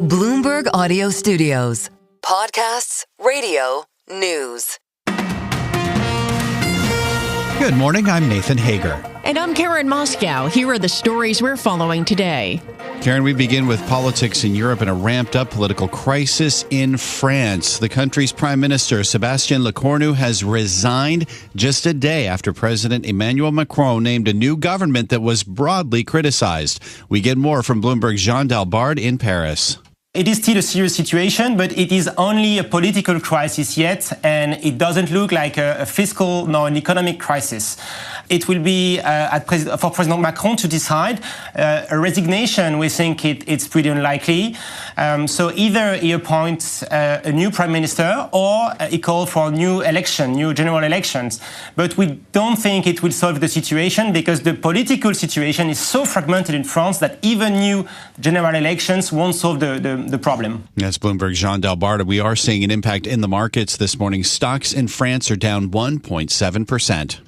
Bloomberg Audio Studios. Podcasts, radio, news. Good morning, I'm Nathan Hager. And I'm Karen Moscow. Here are the stories we're following today. Karen, we begin with politics in Europe and a ramped-up political crisis in France. The country's Prime Minister Sebastien Lecornu has resigned just a day after President Emmanuel Macron named a new government that was broadly criticized. We get more from Bloomberg's Jean Dalbard in Paris. It is still a serious situation, but it is only a political crisis yet, and it doesn't look like a fiscal nor an economic crisis. It will be for President Macron to decide. A resignation, we think it's pretty unlikely. So either he appoints a new prime minister or he calls for a new general elections. But we don't think it will solve the situation because the political situation is so fragmented in France that even new general elections won't solve the problem. That's Bloomberg's Jean Dalbard. We are seeing an impact in the markets this morning. Stocks in France are down 1.7%.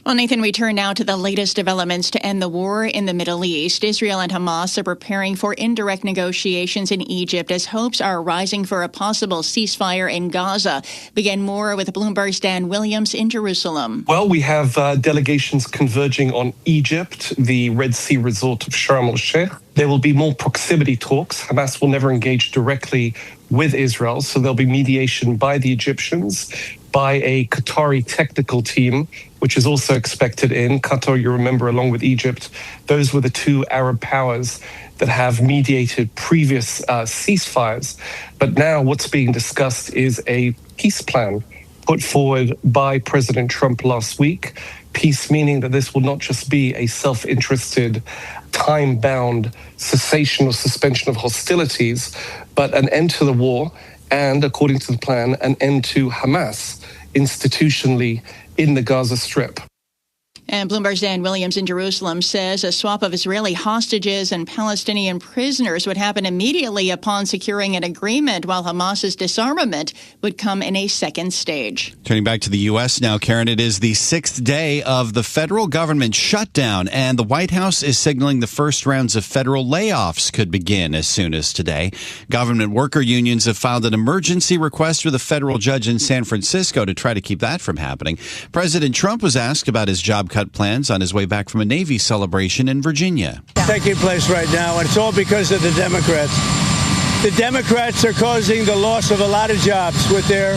Well, Nathan, we turn now to the latest developments to end the war in the Middle East. Israel and Hamas are preparing for indirect negotiations in Egypt as hopes are rising for a possible ceasefire in Gaza. Begin more with Bloomberg's Dan Williams in Jerusalem. Well, we have delegations converging on Egypt, the Red Sea resort of Sharm El-Sheikh. There will be more proximity talks. Hamas will never engage directly with Israel, so there'll be mediation by the Egyptians, by a Qatari technical team, which is also expected in Qatar. You remember, along with Egypt, those were the two Arab powers that have mediated previous ceasefires. But now what's being discussed is a peace plan put forward by President Trump last week. Peace meaning that this will not just be a self-interested, time-bound cessation or suspension of hostilities, but an end to the war and, according to the plan, an end to Hamas institutionally in the Gaza Strip. And Bloomberg's Dan Williams in Jerusalem says a swap of Israeli hostages and Palestinian prisoners would happen immediately upon securing an agreement, while Hamas's disarmament would come in a second stage. Turning back to the U.S. now, Karen, it is the sixth day of the federal government shutdown, and the White House is signaling the first rounds of federal layoffs could begin as soon as today. Government worker unions have filed an emergency request with a federal judge in San Francisco to try to keep that from happening. President Trump was asked about his job cut plans on his way back from a Navy celebration in Virginia. Taking place right now, and it's all because of the Democrats. The Democrats are causing the loss of a lot of jobs with their,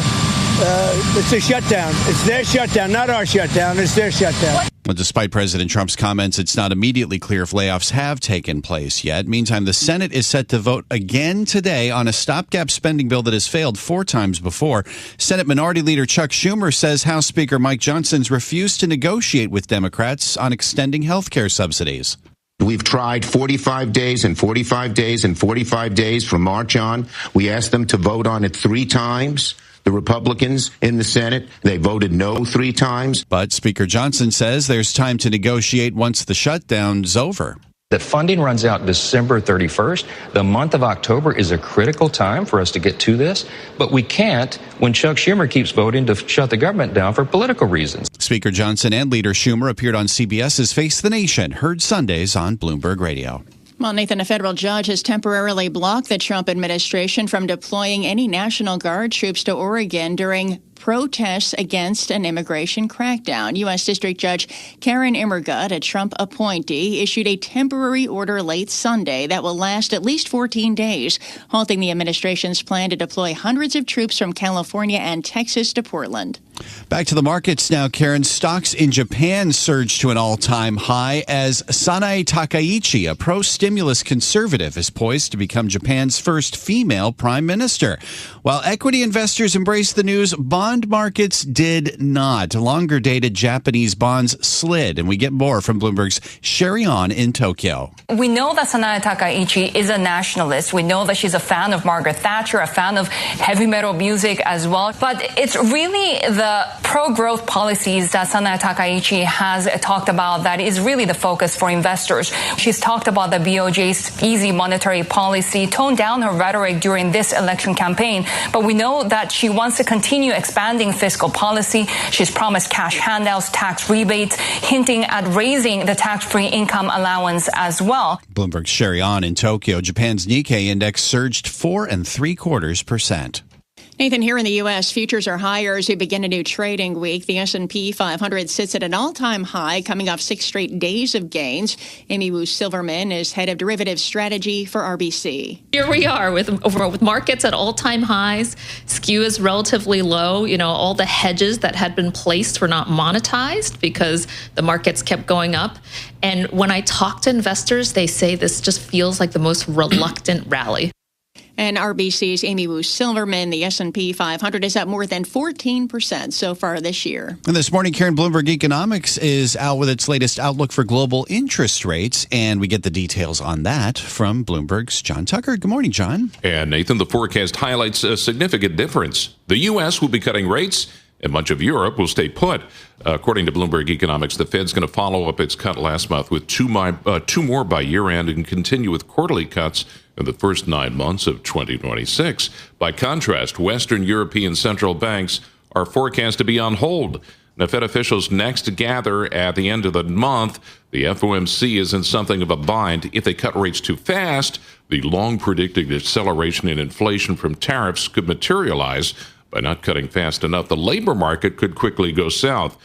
it's a shutdown. It's their shutdown, not our shutdown. It's their shutdown. Well, despite President Trump's comments, it's not immediately clear if layoffs have taken place yet. Meantime, the Senate is set to vote again today on a stopgap spending bill that has failed 4 times before. Senate Minority Leader Chuck Schumer says House Speaker Mike Johnson's refused to negotiate with Democrats on extending health care subsidies. We've tried 45 days and 45 days and 45 days from March on. We asked them to vote on it 3 times. The Republicans in the Senate, they voted no 3 times. But Speaker Johnson says there's time to negotiate once the shutdown's over. The funding runs out December 31st. The month of October is a critical time for us to get to this, but we can't when Chuck Schumer keeps voting to shut the government down for political reasons. Speaker Johnson and Leader Schumer appeared on CBS's Face the Nation, heard Sundays on Bloomberg Radio. Well, Nathan, a federal judge has temporarily blocked the Trump administration from deploying any National Guard troops to Oregon during protests against an immigration crackdown. U.S. District Judge Karen Immergut, a Trump appointee, issued a temporary order late Sunday that will last at least 14 days, halting the administration's plan to deploy hundreds of troops from California and Texas to Portland. Back to the markets now, Karen. Stocks in Japan surged to an all-time high as Sanae Takaichi, a pro-stimulus conservative, is poised to become Japan's first female prime minister. While equity investors embraced the news, bond markets did not. Longer-dated Japanese bonds slid, and we get more from Bloomberg's Sherry On in Tokyo. We know that Sanae Takaichi is a nationalist. We know that she's a fan of Margaret Thatcher, a fan of heavy metal music as well. But it's really the pro-growth policies that Sanae Takaichi has talked about that is really the focus for investors. She's talked about the BOJ's easy monetary policy, toned down her rhetoric during this election campaign. But we know that she wants to continue expanding expanding fiscal policy. She's promised cash handouts, tax rebates, hinting at raising the tax-free income allowance as well. Bloomberg's Sherry On in Tokyo. Japan's Nikkei index surged 4 3/4%. Nathan, here in the U.S., futures are higher as we begin a new trading week. The S&P 500 sits at an all-time high, coming off 6 straight days of gains. Amy Wu Silverman is head of derivatives strategy for RBC. Here we are with markets at all-time highs. Skew is relatively low. You know, all the hedges that had been placed were not monetized because the markets kept going up. And when I talk to investors, they say this just feels like the most reluctant rally. And RBC's Amy Wu Silverman, the S&P 500 is up more than 14% so far this year. And this morning, Karen, Bloomberg Economics is out with its latest outlook for global interest rates, and we get the details on that from Bloomberg's John Tucker. Good morning, John. And Nathan, the forecast highlights a significant difference. The U.S. will be cutting rates, and much of Europe will stay put. According to Bloomberg Economics, the Fed's going to follow up its cut last month with two more by year-end and continue with quarterly cuts in the first 9 months of 2026. By contrast, Western European central banks are forecast to be on hold. Now, Fed officials next gather at the end of the month. The FOMC is in something of a bind. If they cut rates too fast, the long-predicted acceleration in inflation from tariffs could materialize. By not cutting fast enough, the labor market could quickly go south.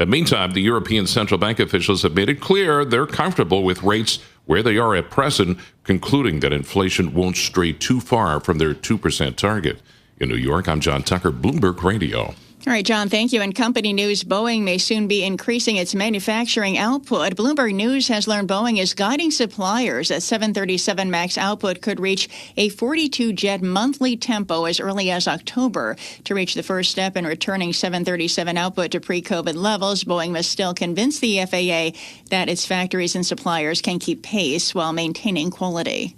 Meantime, the European Central Bank officials have made it clear they're comfortable with rates where they are at present, concluding that inflation won't stray too far from their 2% target. In New York, I'm John Tucker, Bloomberg Radio. All right, John, thank you. And company news, Boeing may soon be increasing its manufacturing output. Bloomberg News has learned Boeing is guiding suppliers that 737 MAX output could reach a 42-jet monthly tempo as early as October. To reach the first step in returning 737 output to pre-COVID levels, Boeing must still convince the FAA that its factories and suppliers can keep pace while maintaining quality.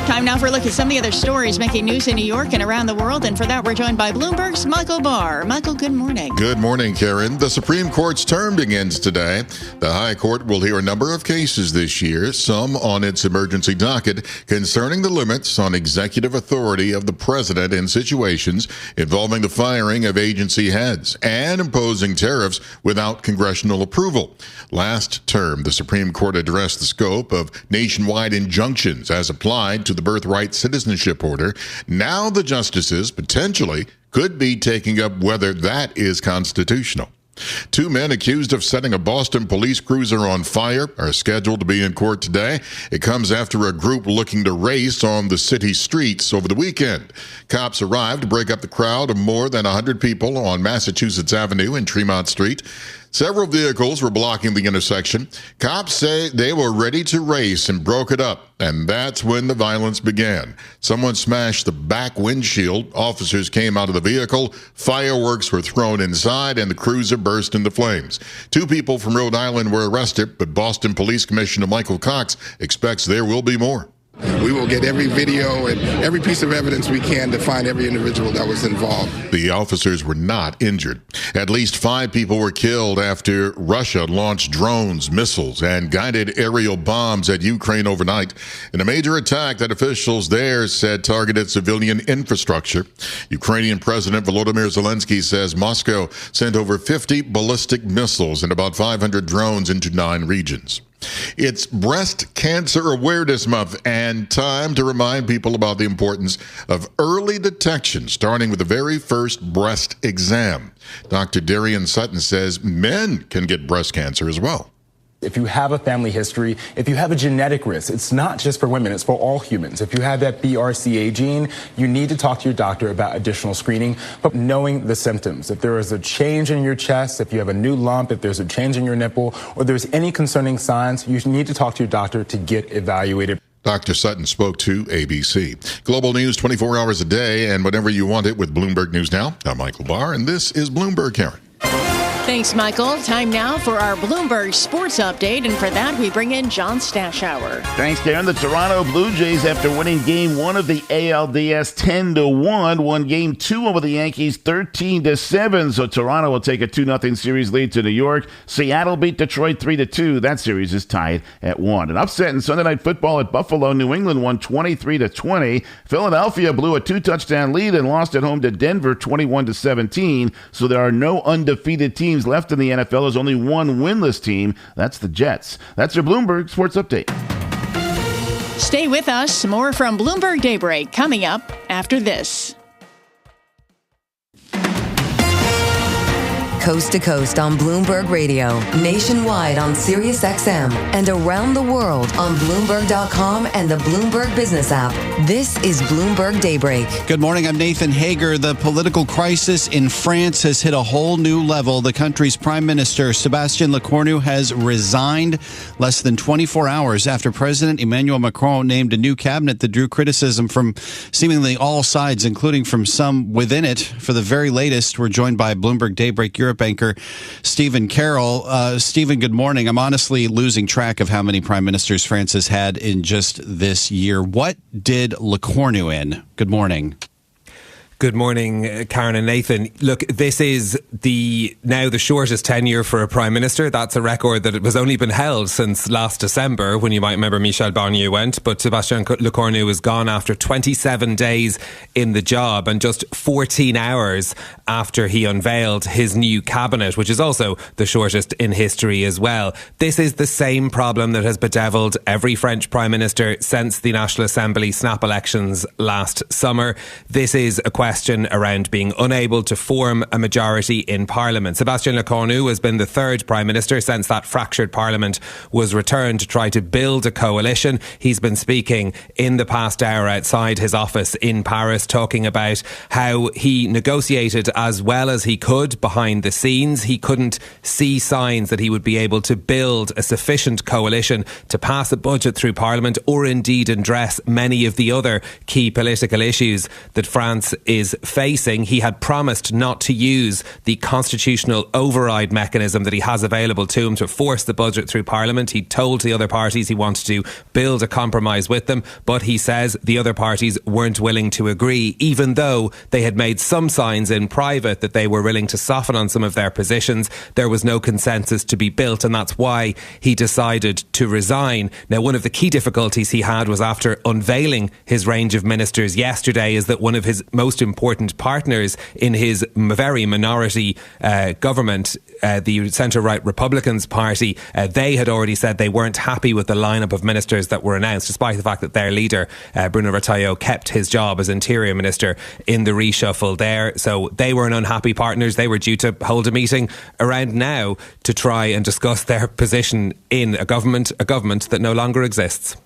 Time now for a look at some of the other stories making news in New York and around the world. And for that, we're joined by Bloomberg's Michael Barr. Michael, good morning. Good morning, Karen. The Supreme Court's term begins today. The High Court will hear a number of cases this year, some on its emergency docket, concerning the limits on executive authority of the president in situations involving the firing of agency heads and imposing tariffs without congressional approval. Last term, the Supreme Court addressed the scope of nationwide injunctions as applied to the birthright citizenship order. Now the justices potentially could be taking up whether that is constitutional. 2 men accused of setting a Boston police cruiser on fire are scheduled to be in court today. It comes after a group looking to race on the city streets over the weekend. Cops arrived to break up the crowd of more than 100 people on Massachusetts Avenue and Tremont Street. Several vehicles were blocking the intersection. Cops say they were ready to race and broke it up, and that's when the violence began. Someone smashed the back windshield. Officers came out of the vehicle. Fireworks were thrown inside, and the cruiser burst into flames. 2 people from Rhode Island were arrested, but Boston Police Commissioner Michael Cox expects there will be more. We will get every video and every piece of evidence we can to find every individual that was involved. The officers were not injured. At least 5 people were killed after Russia launched drones, missiles, and guided aerial bombs at Ukraine overnight in a major attack that officials there said targeted civilian infrastructure. Ukrainian President Volodymyr Zelensky says Moscow sent over 50 ballistic missiles and about 500 drones into 9 regions. It's Breast Cancer Awareness Month and time to remind people about the importance of early detection, starting with the very first breast exam. Dr. Darian Sutton says men can get breast cancer as well. If you have a family history, if you have a genetic risk, it's not just for women, it's for all humans. If you have that BRCA gene, you need to talk to your doctor about additional screening, but knowing the symptoms. If there is a change in your chest, if you have a new lump, if there's a change in your nipple, or there's any concerning signs, you need to talk to your doctor to get evaluated. Dr. Sutton spoke to ABC. Global news 24 hours a day and whenever you want it with Bloomberg News Now. I'm Michael Barr, and this is Bloomberg, Karen. Thanks, Michael. Time now for our Bloomberg Sports Update, and for that, we bring in John Stashower. Thanks, Karen. The Toronto Blue Jays, after winning Game 1 of the ALDS 10-1, won Game 2 over the Yankees 13-7. So Toronto will take a 2-0 series lead to New York. Seattle beat Detroit 3-2. That series is tied at 1. An upset in Sunday Night Football at Buffalo. New England won 23-20. Philadelphia blew a 2-touchdown lead and lost at home to Denver 21-17. So there are no undefeated teams left in the NFL. There's only one winless team. That's the Jets. That's your Bloomberg Sports Update. Stay with us. More from Bloomberg Daybreak coming up after this. Coast to coast on Bloomberg Radio, nationwide on Sirius XM, and around the world on Bloomberg.com and the Bloomberg Business app. This is Bloomberg Daybreak. Good morning, I'm Nathan Hager. The political crisis in France has hit a whole new level. The country's Prime Minister Sebastien Lecornu has resigned less than 24 hours after President Emmanuel Macron named a new cabinet that drew criticism from seemingly all sides, including from some within it. For the very latest, we're joined by Bloomberg Daybreak Europe anchor Stephen Carroll. Stephen, good morning. I'm honestly losing track of how many prime ministers France has had in just this year. What did Lecornu in? Good morning. Good morning, Karen and Nathan. Look, this is now the shortest tenure for a Prime Minister. That's a record that it has only been held since last December, when you might remember Michel Barnier went. But Sebastien Lecornu was gone after 27 days in the job and just 14 hours after he unveiled his new cabinet, which is also the shortest in history as well. This is the same problem that has bedeviled every French Prime Minister since the National Assembly snap elections last summer. This is a question around being unable to form a majority in Parliament. Sebastien Lecornu has been the third Prime Minister since that fractured Parliament was returned to try to build a coalition. He's been speaking in the past hour outside his office in Paris, talking about how he negotiated as well as he could behind the scenes. He couldn't see signs that he would be able to build a sufficient coalition to pass a budget through Parliament, or indeed address many of the other key political issues that France is facing. He had promised not to use the constitutional override mechanism that he has available to him to force the budget through Parliament. He told the other parties he wanted to build a compromise with them, but he says the other parties weren't willing to agree, even though they had made some signs in private that they were willing to soften on some of their positions. There was no consensus to be built, and that's why he decided to resign. Now, one of the key difficulties he had was after unveiling his range of ministers yesterday, is that one of his most important partners in his very minority government, the centre-right Republicans Party, they had already said they weren't happy with the lineup of ministers that were announced, despite the fact that their leader, Bruno Retailleau, kept his job as Interior Minister in the reshuffle there. So they were an unhappy partners. They were due to hold a meeting around now to try and discuss their position in a government that no longer exists.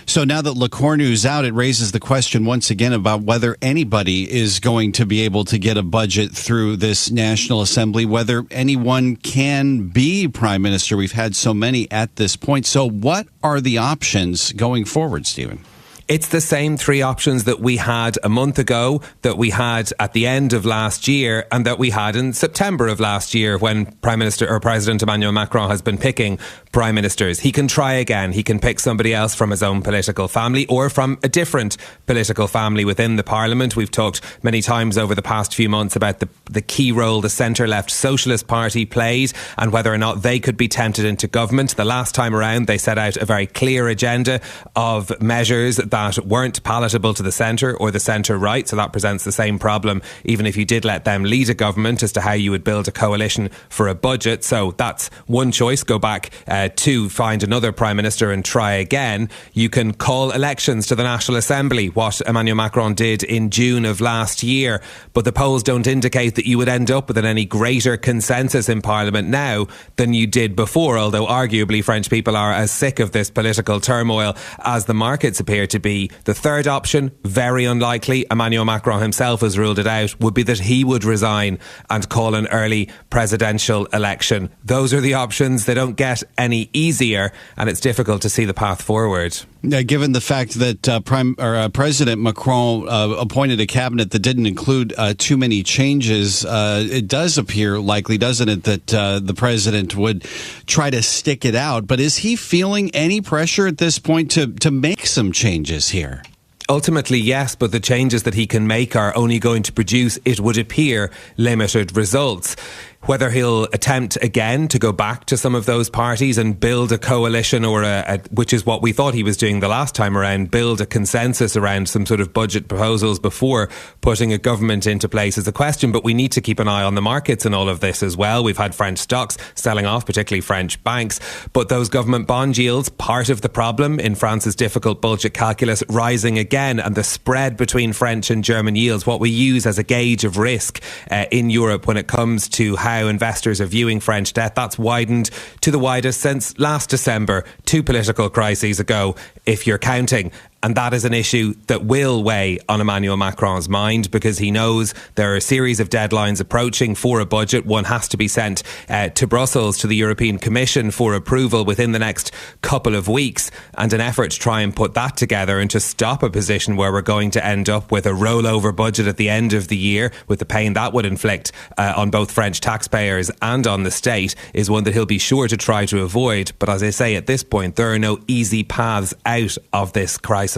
So now that Lecornu's out, it raises the question once again about whether anybody is going to be able to get a budget through this National Assembly, whether anyone can be Prime Minister. We've had so many at this point. So what are the options going forward, Stephen? It's the same three options that we had a month ago, that we had at the end of last year, and that we had in September of last year, when Prime Minister or President Emmanuel Macron has been picking prime ministers. He can try again. He can pick somebody else from his own political family or from a different political family within the Parliament. We've talked many times over the past few months about the key role the centre-left Socialist Party played and whether or not they could be tempted into government. The last time around, they set out a very clear agenda of measures that weren't palatable to the centre or the centre-right. So that presents the same problem, even if you did let them lead a government, as to how you would build a coalition for a budget. So that's one choice. Go back to find another Prime Minister and try again. You can call elections to the National Assembly, what Emmanuel Macron did in June of last year. But the polls don't indicate that you would end up with any greater consensus in Parliament now than you did before, although arguably French people are as sick of this political turmoil as the markets appear to be. The third option, very unlikely, Emmanuel Macron himself has ruled it out, would be that he would resign and call an early presidential election. Those are the options. They don't get any any easier, and it's difficult to see the path forward. Given the fact that President Macron appointed a cabinet that didn't include too many changes, it does appear likely, doesn't it, that the president would try to stick it out. But is he feeling any pressure at this point to make some changes here? Ultimately, yes, but the changes that he can make are only going to produce, it would appear, limited results. Whether he'll attempt again to go back to some of those parties and build a coalition or which is what we thought he was doing the last time around, build a consensus around some sort of budget proposals before putting a government into place is a question. But we need to keep an eye on the markets in all of this as well. We've had French stocks selling off, particularly French banks. But those government bond yields, part of the problem in France's difficult budget calculus, rising again. And the spread between French and German yields, what we use as a gauge of risk in Europe when it comes to how investors are viewing French debt, that's widened to the widest since last December, 2 political crises ago, if you're counting. And that is an issue that will weigh on Emmanuel Macron's mind, because he knows there are a series of deadlines approaching for a budget. One has to be sent to Brussels, to the European Commission, for approval within the next couple of weeks. And an effort to try and put that together and to stop a position where we're going to end up with a rollover budget at the end of the year, with the pain that would inflict on both French taxpayers and on the state, is one that he'll be sure to try to avoid. But as I say, at this point, there are no easy paths out of this crisis.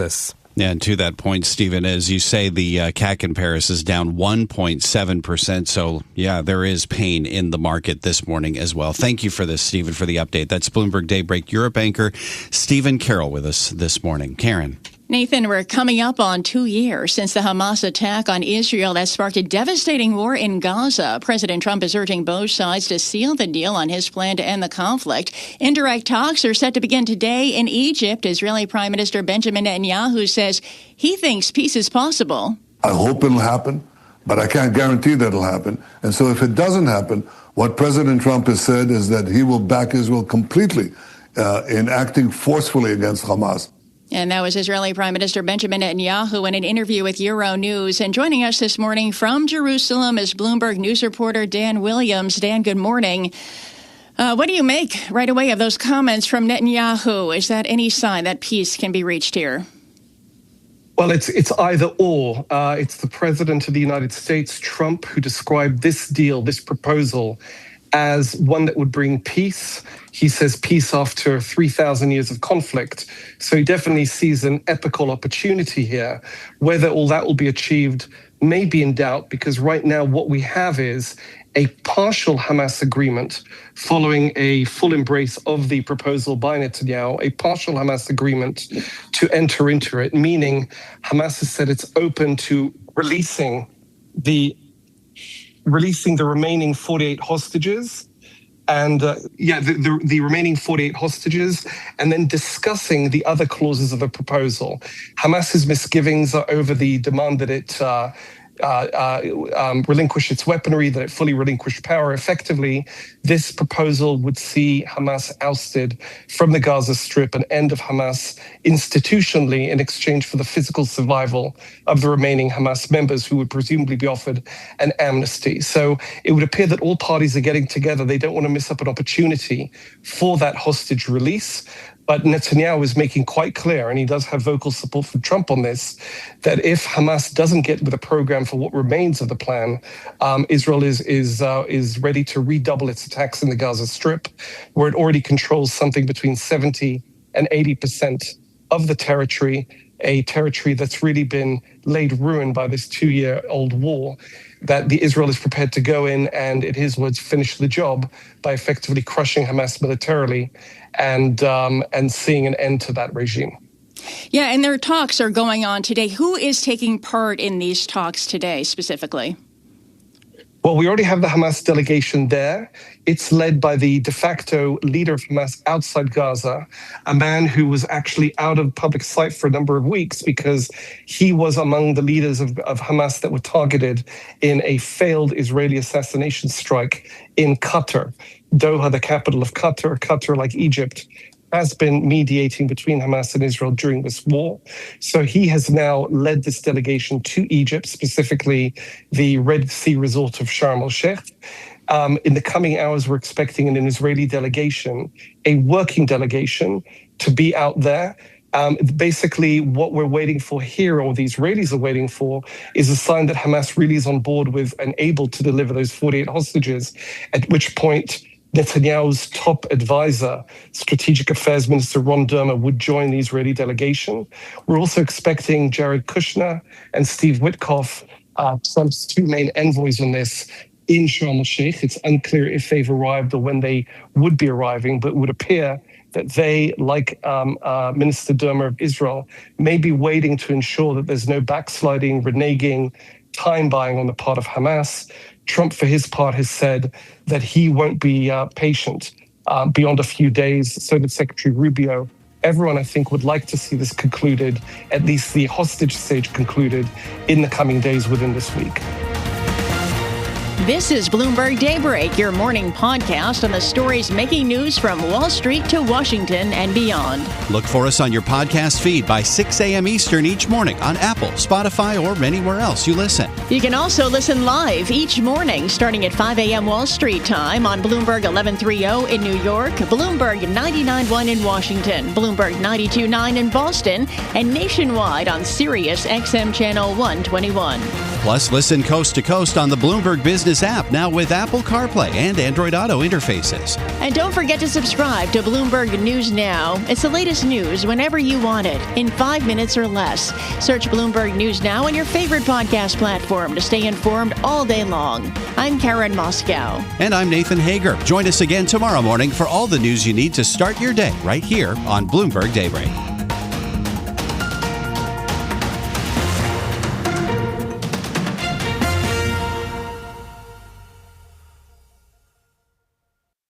Yeah, and to that point, Stephen, as you say, the CAC in Paris is down 1.7%. So, yeah, there is pain in the market this morning as well. Thank you for this, Stephen, for the update. That's Bloomberg Daybreak Europe anchor Stephen Carroll with us this morning. Karen. Nathan, we're coming up on 2 years since the Hamas attack on Israel that sparked a devastating war in Gaza. President Trump is urging both sides to seal the deal on his plan to end the conflict. Indirect talks are set to begin today in Egypt. Israeli Prime Minister Benjamin Netanyahu says he thinks peace is possible. I hope it'll happen, but I can't guarantee that it'll happen. And so if it doesn't happen, what President Trump has said is that he will back Israel completely in acting forcefully against Hamas. And that was Israeli Prime Minister Benjamin Netanyahu in an interview with Euronews. And joining us this morning from Jerusalem is Bloomberg News reporter Dan Williams. Dan, good morning. What do you make right away of those comments from Netanyahu? Is that any sign that peace can be reached here? Well, it's either or. It's the President of the United States, Trump, who described this deal, this proposal, as one that would bring peace. He says peace after 3,000 years of conflict. So he definitely sees an epical opportunity here. Whether all that will be achieved may be in doubt, because right now what we have is a partial Hamas agreement following a full embrace of the proposal by Netanyahu, a partial Hamas agreement to enter into it, meaning Hamas has said it's open to releasing the remaining 48 hostages, and the remaining 48 hostages, and then discussing the other clauses of the proposal. Hamas's misgivings are over the demand that it relinquish its weaponry, that it fully relinquish power. Effectively, this proposal would see Hamas ousted from the Gaza Strip, an end of Hamas institutionally in exchange for the physical survival of the remaining Hamas members, who would presumably be offered an amnesty. So it would appear that all parties are getting together. They don't want to miss up an opportunity for that hostage release. But Netanyahu is making quite clear, and he does have vocal support from Trump on this, that if Hamas doesn't get with a program for what remains of the plan, Israel is ready to redouble its attacks in the Gaza Strip, where it already controls something between 70 and 80% of the territory, a territory that's really been laid ruin by this 2-year-old war, that Israel is prepared to go in and, in his words, finish the job by effectively crushing Hamas militarily and seeing an end to that regime. Yeah, and their talks are going on today. Who is taking part in these talks today specifically? Well, we already have the Hamas delegation there. It's led by the de facto leader of Hamas outside Gaza, a man who was actually out of public sight for a number of weeks because he was among the leaders of Hamas that were targeted in a failed Israeli assassination strike in Qatar. Doha, the capital of Qatar, like Egypt, has been mediating between Hamas and Israel during this war. So he has now led this delegation to Egypt, specifically the Red Sea resort of Sharm El-Sheikh. In the coming hours, we're expecting an Israeli delegation, a working delegation, to be out there. Basically, what we're waiting for here, or the Israelis are waiting for, is a sign that Hamas really is on board with and able to deliver those 48 hostages, at which point Netanyahu's top advisor, Strategic Affairs Minister Ron Dermer, would join the Israeli delegation. We're also expecting Jared Kushner and Steve Witkoff, Trump's two main envoys on this, in Sharm El-Sheikh. It's unclear if they've arrived or when they would be arriving, but it would appear that they, like Minister Dermer of Israel, may be waiting to ensure that there's no backsliding, reneging, time buying on the part of Hamas. Trump, for his part, has said that he won't be patient beyond a few days. So did Secretary Rubio. Everyone, I think, would like to see this concluded, at least the hostage stage concluded, in the coming days within this week. This is Bloomberg Daybreak, your morning podcast on the stories making news from Wall Street to Washington and beyond. Look for us on your podcast feed by 6 a.m. Eastern each morning on Apple, Spotify, or anywhere else you listen. You can also listen live each morning starting at 5 a.m. Wall Street time on Bloomberg 1130 in New York, Bloomberg 99.1 in Washington, Bloomberg 92.9 in Boston, and nationwide on Sirius XM Channel 121. Plus, listen coast to coast on the Bloomberg Business app, now with Apple CarPlay and Android Auto interfaces. And don't forget to subscribe to Bloomberg News Now. It's the latest news whenever you want it, in 5 minutes or less. Search Bloomberg News Now on your favorite podcast platform to stay informed all day long. I'm Karen Moscow. And I'm Nathan Hager. Join us again tomorrow morning for all the news you need to start your day right here on Bloomberg Daybreak.